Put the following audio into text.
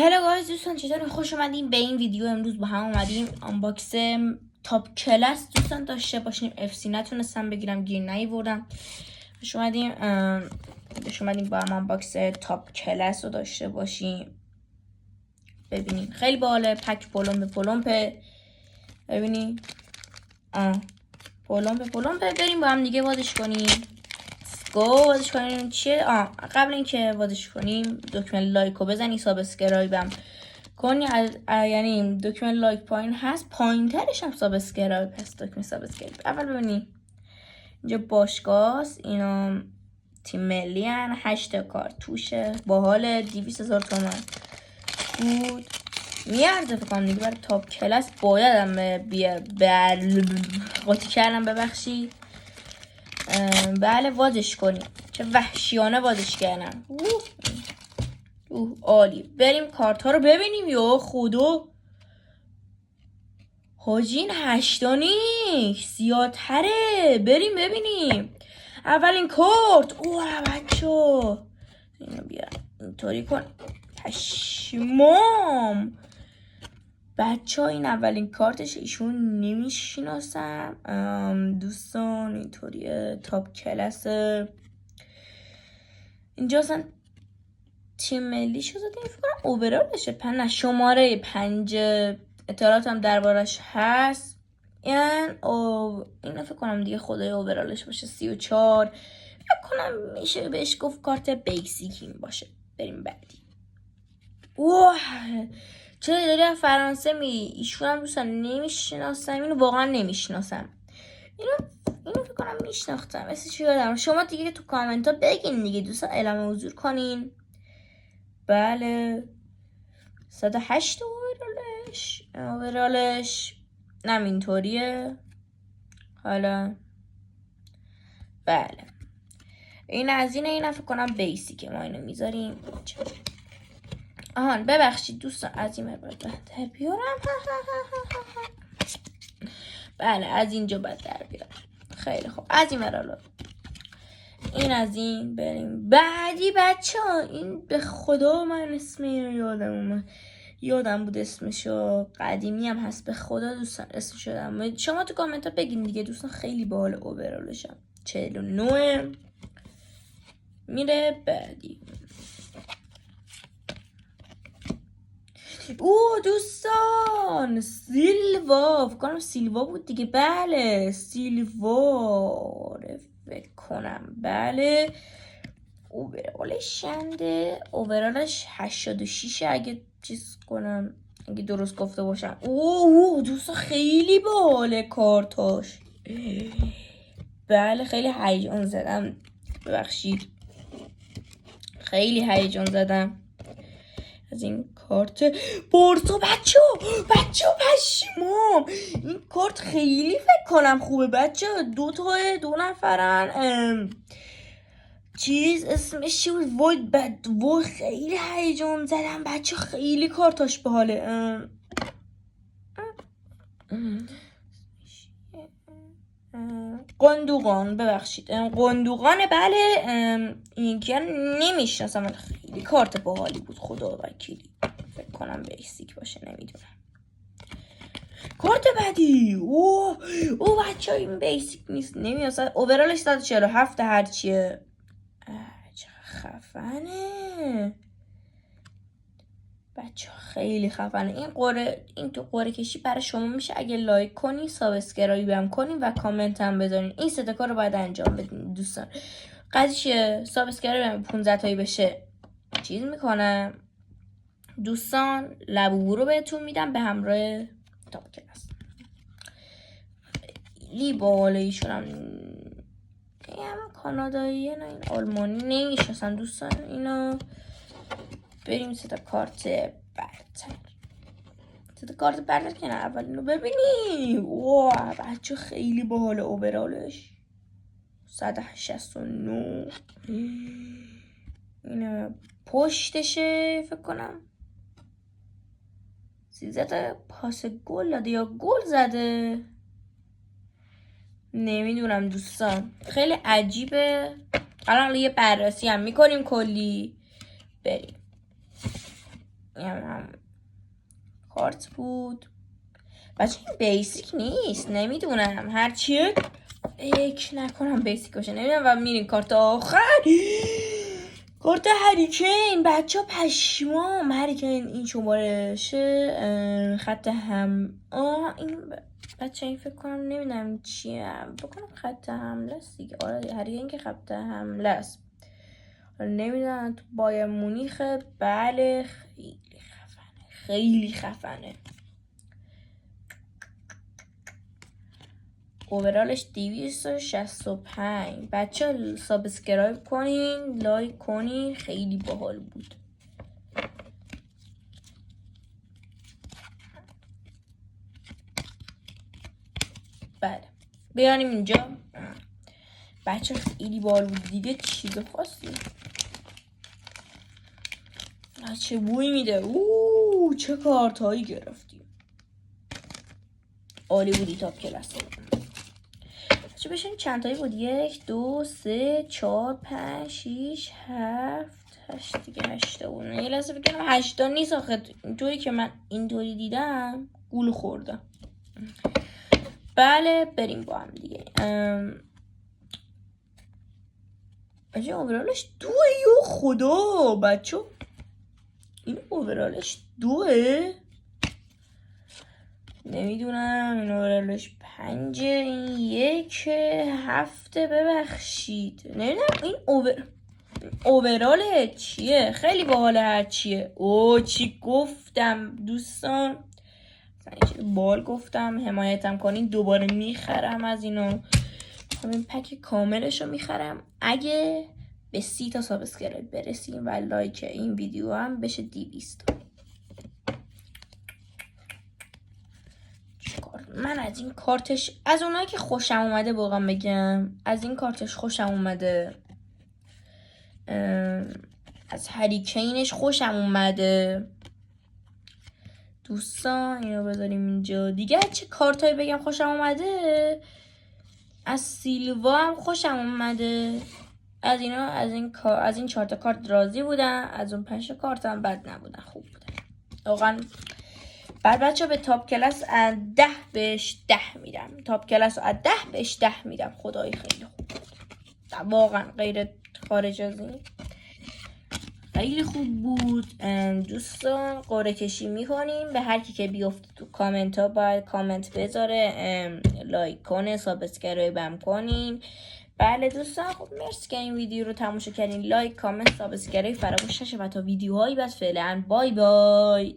هلو گایز دوستان، چطور؟ خوش اومدیم به این ویدیو. امروز با هم اومدیم آنباکس تاپ کلاس دوستان داشته باشیم. FC نتونستم بگیرم، گیر نیاوردم. خوش اومدیم با هم آنباکس تاپ کلاس رو داشته باشیم. ببینیم خیلی باحاله. پک پلمپ ببینیم. پلمپ بریم با هم دیگه وادش کنیم. وادش کنیم چیه؟ قبل اینکه وادش کنیم دکمه لایک رو بزنی، سابسکرایبم کنی. یعنی دکمه لایک پایین هست، پایین ترش هم سابسکرایب هست. دکمه سابسکرایب اول ببینیم. اینجا باشگاهست. اینا تیم ملی هن. 8 کارتوشه. باحال. 200,000 تومان بود. میارزه فکر کنم دیگه. برای تاپ کلاس بایدم قاطی کردم، ببخشید. بله وادش کنیم. چه وحشیانه وادش کردم. عالی. بریم کارت ها رو ببینیم. یا خدا حاجی، این 8 نیست، زیادتره. بریم ببینیم. اولین کارت. بچه اینو بیا اینطوری کن. پشمام بچه ها، این اولین کارتش. ایشون نمیشناسم دوستان. اینطوریه. تاپ کلاسه. اینجا اصلا تیم ملی شو زده. فکر کنم اوورالشه. شماره 5 اطلاعات هم دربارش هست. اینو فکر کنم دیگه خدای اوورالش باشه. 34 فکر کنم میشه بهش گفت کارت بیسیک باشه. بریم بعدی. چرا داری از فرانسه میری؟ ایشون هم دوستان نمیشناسم. اینو واقعا نمیشناسم. اینو فکر کنم میشناختم، اسمش یادم. شما دیگه تو کامنت ها بگین دیگه دوستان، اعلام حضور کنین. بله 108 اوورالش اینطوریه. حالا بله این از اینه فکر کنم بیسیکه. ما اینو میذاریم. ببخشید دوستان، از این باید بهتر بیارم. بله از اینجا باید در بیارم. خیلی خوب. از این مرالو این از این. بریم بعدی بچه ها. این به خدا من اسم اینو یادم بود اسمشو. قدیمی هم هست به خدا دوستان اسمش یادم. شما تو کامنت ها بگین دیگه دوستان. خیلی باحال. اوورالشم 49. میره بعدی. دوستان سیلوا. فکر کنم سیلوا بود دیگه. بله سیلوا فکر کنم. بله اوورالش چنده؟ اوورالش 86 اگه چیز کنم، اگه درست گفته باشم. دوستان خیلی باحاله کارتاش. بله خیلی هیجان زدم، ببخشید خیلی هیجان زدم از این کارت بارسا. بچه پشمام. این کارت خیلی فکر کنم خوبه بچه. دو نفرن. چیز اسمش چی بود؟ خیلی هیجان زدم بچه. خیلی کارتاش باحاله. قندوقان. ببخشید قندوقانه. بله این که نمیشناسم. خیلی کارت باحالی بود. خدا وکیلی فکر کنم بیسیک باشه، نمیدونم. کارت بعدی. بچه این بیسیک نیست، نمیدونم. اوورالش 147 هرچیه. چه خفنه بچه، خیلی خفنه. این تو قرعه کشی برای شما میشه اگه لایک کنی، سابسکرایب هم کنین و کامنت هم بذارین. این سه تا کار رو باید انجام بدین دوستان. قضیه سابسکرایب هم 15 تایی بشه چیز میکنم دوستان. لبوبو رو بهتون میدم به همراه تاپ کلاس. خیلی باحاله. ایشون هم کاناداییه، نه این آلمانی. نمیشناسم دوستان اینو. بریم سه تا کارت برتر که نه. اول اینو ببینیم. بچه خیلی باحال. اوورالش 169. اینو پشتشه فکر کنم 13 پاس گل داده یا گل زده، نمیدونم دوستان. خیلی عجیبه. الان یه بررسی هم میکنیم کلی. بریم هم کارت بود. بچه این بیسیک نیست، نمیدونم هرچیه فکر نکنم بیسیک باشه، نمیدونم. و میریم کارت آخر، کارت هریکین. بچه پشمام، هریکین این شمارشه خط هم این بچه این فکر کنم نمیدونم چیه، بکنم خط حمله است دیگه. آره هریکین که خط حمله است، نمیدونم تو بایر مونیخه. بله خیلی خفنه، خیلی خفنه. اوورالش 265. بچه سابسکرایب کنین، لایک کنین، خیلی باحال بود. بله بیانیم اینجا. بچه خیلی باحال بود دیگه، چیز خاصی چه بوی میده. چه کارت هایی گرفتیم، عالی بودی. تاپ کلاس چه بشین چند تایی بود؟ 1 2 3 4 5 6 7 8 دیگه 8 بود. یه لحظه فکر کنم 8 نیست آخه، اینطوری که من اینطوری دیدم گول خوردم. بله بریم با هم دیگه. بچه اوورالش 2 یا خدا. بچه این اوورالش 2، نمیدونم. این اوورالش 5، این 1 7. ببخشید نمیدونم این اوورال چیه. خیلی باحاله هر چیه. چی گفتم دوستان، بال گفتم حمایتم کنین، دوباره میخرم از اینو. این پک کاملش رو میخرم اگه به 30 تا سابسکرایب برسیم و لایک این ویدیو هم بشه 200. من از این کارتش، از اونایی که خوشم اومده واقعا بگم، از این کارتش خوشم اومده. از هریکینش خوشم اومده دوستان. اینو بذاریم اینجا دیگه. چه کارتایی بگم خوشم اومده؟ از سیلوا هم خوشم اومده. از اینا، از این 4 تا کارت راضی بودم. از اون 5 کارت هم بد نبودن، خوب بودن واقعا. بعد بچه به تاپ کلاس از 10 بهش 10 میدم. تاپ کلاس از 10 بهش 10 میدم. خدایی خیلی خوب بود واقعا، غیر خارج از این خیلی خوب بود. دوستان قرعه کشی میکنیم. به هر کی که بیفته تو کامنت ها باید کامنت بذاره، لایک کنه، سابسکرایب هم کنین. بله دوستان خب مرسی که این ویدیو رو تماشا کردین. لایک، کامنت، سابسکرایب فراموش نشه. و تا ویدیوهایی بعد فعلا بای بای.